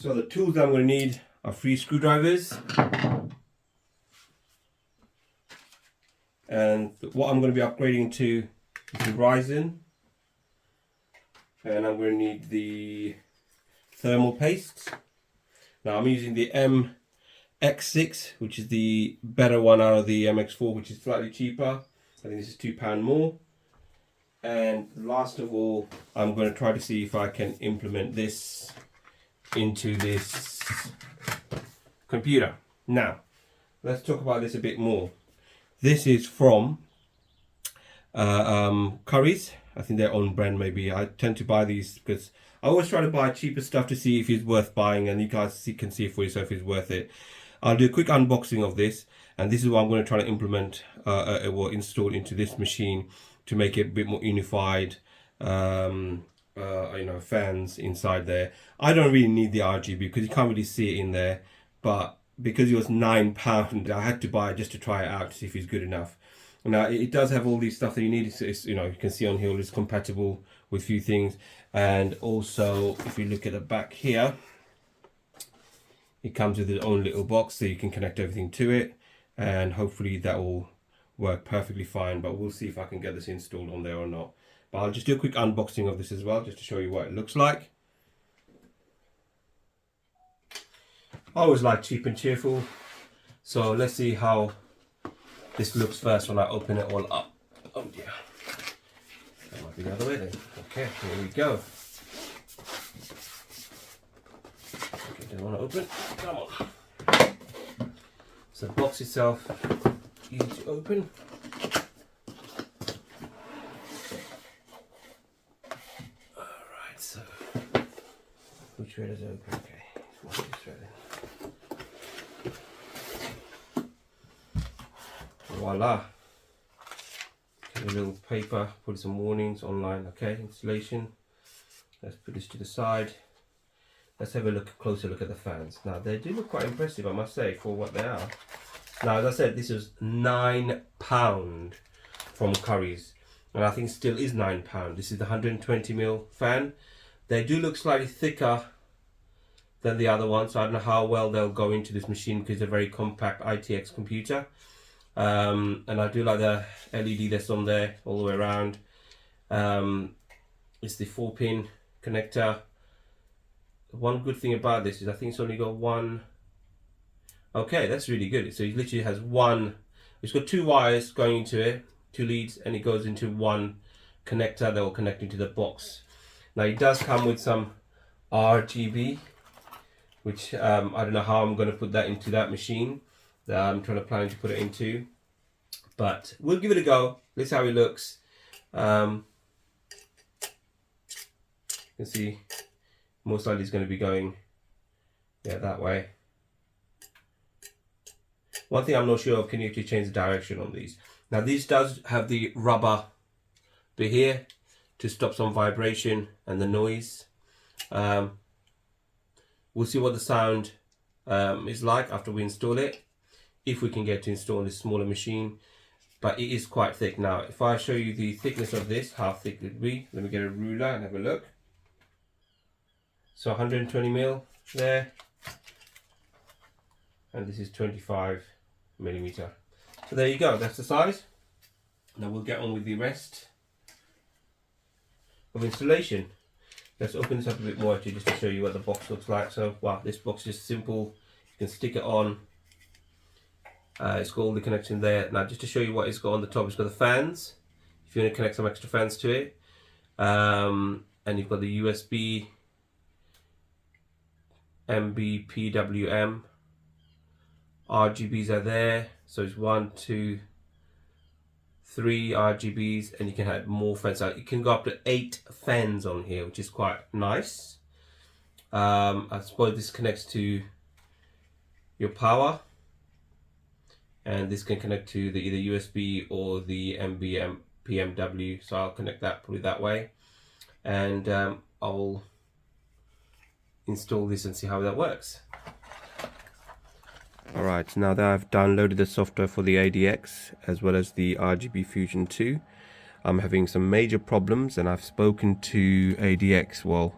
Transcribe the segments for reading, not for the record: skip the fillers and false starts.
So the tools that I'm going to need are 3 screwdrivers. And what I'm going to be upgrading to is the Ryzen. And I'm going to need the thermal paste. Now I'm using the MX6, which is the better one out of the MX4, which is slightly cheaper. I think this is £2 more. And last of all, I'm going to try to see if I can implement this into this computer. Now, let's talk about this a bit more. This is from Curry's. I think their own brand maybe. I tend to buy these because I always try to buy cheaper stuff to see if it's worth buying, and you guys can see for yourself if it's worth it. I'll do a quick unboxing of this, and this is what I'm going to try to implement or install into this machine to make it a bit more unified. You know, fans inside there. I don't really need the RGB because you can't really see it in there, but because it was £9, I had to buy it just to try it out to see if it's good enough. Now it does have all these stuff that you need. It's, you know, you can see on here it's compatible with a few things, and also if you look at the back here, it comes with its own little box so you can connect everything to it, and hopefully that will work perfectly fine. But we'll see if I can get this installed on there or not. But I'll just do a quick unboxing of this as well, just to show you what it looks like. I always like cheap and cheerful, so let's see how this looks first when I open it all up. Oh dear, that might be the other way then. Okay, here we go. Okay, don't want to open. Come on. So the box itself, easy to open. Alright, so which way does it open? Okay, this way then. Voila. A little paper, put some warnings online. Okay, installation. Let's put this to the side. Let's have a closer look at the fans. Now they do look quite impressive, I must say, for what they are. Now, as I said, this is £9 from Curry's, and I think still is £9. This is the 120mm fan. They do look slightly thicker than the other ones, so I don't know how well they'll go into this machine because they're a very compact ITX computer. And I do like the LED that's on there all the way around. It's the 4-pin connector. One good thing about this is I think it's only got one. Okay, that's really good. So it literally has one. It's got 2 wires going into it, 2 leads, and it goes into one connector that will connect into the box. Now it does come with some RGB, which I don't know how I'm going to put that into that machine that I'm planning to put it into, but we'll give it a go. This is how it looks. You can see most likely it's going to be going that way. One thing I'm not sure of, can you actually change the direction on these? Now these does have the rubber bit here to stop some vibration and the noise. We'll see what the sound is like after we install it, if we can get to install this smaller machine, but it is quite thick. Now if I show you the thickness of this, how thick it would be, let me get a ruler and have a look. So 120mm there, and this is 25mm. So there you go, that's the size. Now we'll get on with the rest of installation. Let's open this up a bit more actually, just to show you what the box looks like. So wow, this box is simple. You can stick it on. It's got all the connection there. Now just to show you what it's got on the top, it's got the fans, if you want to connect some extra fans to it. And you've got the USB, MB, PWM, RGBs are there. So it's 1, 2, 3 RGBs, and you can add more fans. You can go up to 8 fans on here, which is quite nice. I suppose this connects to your power, and this can connect to the either USB or the MB PMW. So I'll connect that probably that way, and I'll install this and see how that works. Alright, now that I've downloaded the software for the ADX as well as the RGB Fusion 2, I'm having some major problems, and I've spoken to ADX, well,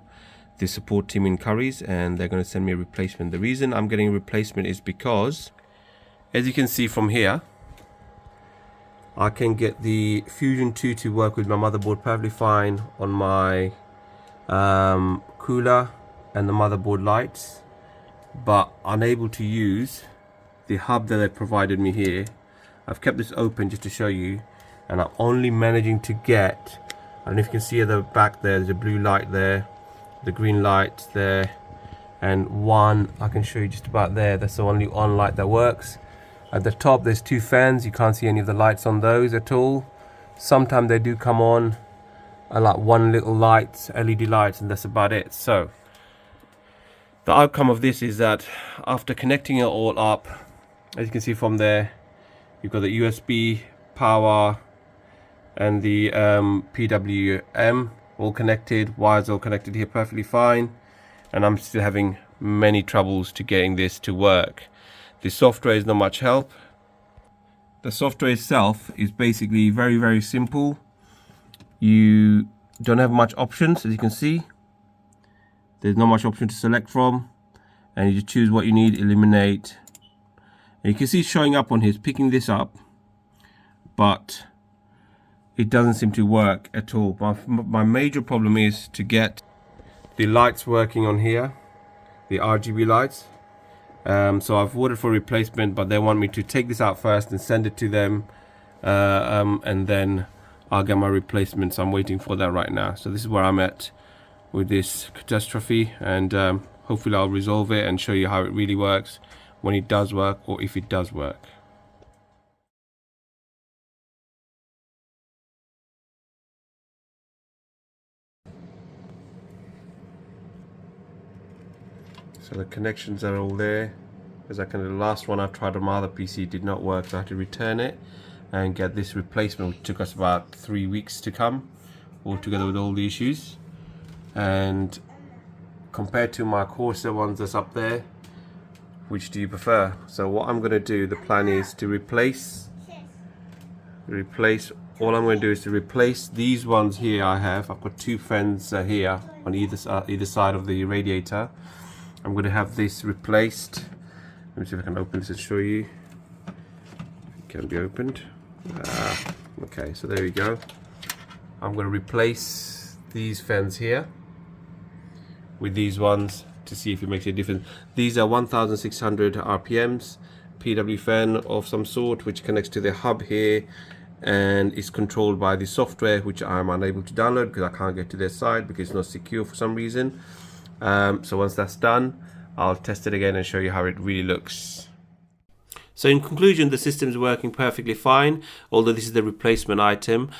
the support team in Curry's, and they're going to send me a replacement. The reason I'm getting a replacement is because, as you can see from here, I can get the Fusion 2 to work with my motherboard perfectly fine on my cooler and the motherboard lights, but unable to use the hub that they provided me here. I've kept this open just to show you, and I'm only managing to get, I don't know if you can see at the back there's a blue light there, the green light there, and one I can show you just about there. That's the only on light that works. At the top there's two fans. You can't see any of the lights on those at all. Sometimes they do come on, like one little light, LED lights, and that's about it. So the outcome of this is that after connecting it all up, as you can see from there, you've got the USB power and the PWM all connected, wires all connected here perfectly fine, and I'm still having many troubles to getting this to work. The software is not much help. The software itself is basically very simple. You don't have much options, as you can see. There's not much option to select from, and you just choose what you need, eliminate. And you can see showing up on his picking this up, but it doesn't seem to work at all. My major problem is to get the lights working on here, the RGB lights. So I've ordered for replacement, but they want me to take this out first and send it to them, and then I'll get my replacement. So I'm waiting for that right now. So this is where I'm at with this catastrophe, and hopefully I'll resolve it and show you how it really works when it does work, or if it does work. So the connections are all there. As I can, the last one I've tried on my other PC did not work, so I had to return it and get this replacement, which took us about 3 weeks to come, all together with all the issues. And compared to my Corsair ones that's up there, which do you prefer? So what I'm going to do, the plan is to replace. All I'm going to do is to replace these ones here. I've got two fans here on either side of the radiator. I'm going to have this replaced. Let me see if I can open this and show you. It can be opened. Okay, so there we go. I'm going to replace these fans here with these ones to see if it makes a difference. These are 1600 RPMs PW fan of some sort, which connects to the hub here and is controlled by the software, which I'm unable to download because I can't get to their site because it's not secure for some reason. So once that's done, I'll test it again and show you how it really looks. So in conclusion, the system is working perfectly fine, although this is the replacement item.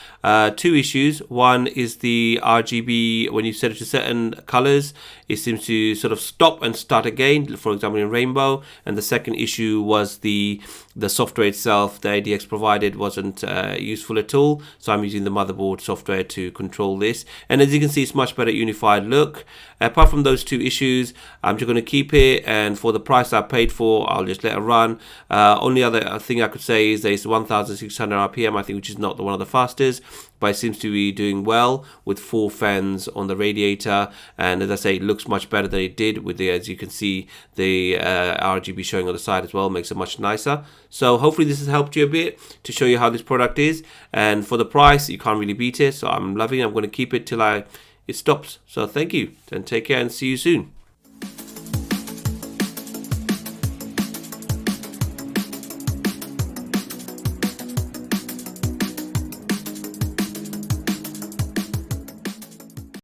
Two issues. One is the RGB, when you set it to certain colors, it seems to sort of stop and start again, for example in rainbow. And the second issue was the software itself, the ADX provided wasn't useful at all. So I'm using the motherboard software to control this. And as you can see, it's much better unified look. Apart from those two issues, I'm just going to keep it, and for the price I paid for, I'll just let it run. Only other thing I could say is there's 1600 RPM, I think, which is not one of the fastest, but it seems to be doing well with 4 fans on the radiator. And as I say, it looks much better than it did with the, as you can see, the RGB showing on the side as well, makes it much nicer. So hopefully this has helped you a bit to show you how this product is. And for the price, you can't really beat it. So I'm loving it. I'm going to keep it till it stops. So thank you, and take care, and see you soon.